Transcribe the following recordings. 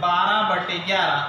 12/11۔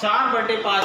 4/5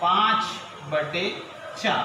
5/4۔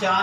4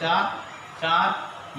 4 4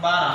12۔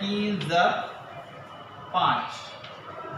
3 × 5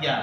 11۔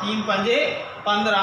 3 × 5 = 15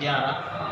11۔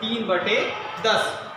3/10۔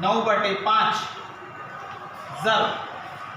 9/5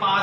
5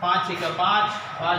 5 × 5 5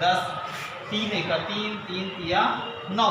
10، 3 × 3 3 × 3 9۔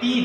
3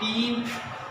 3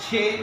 6۔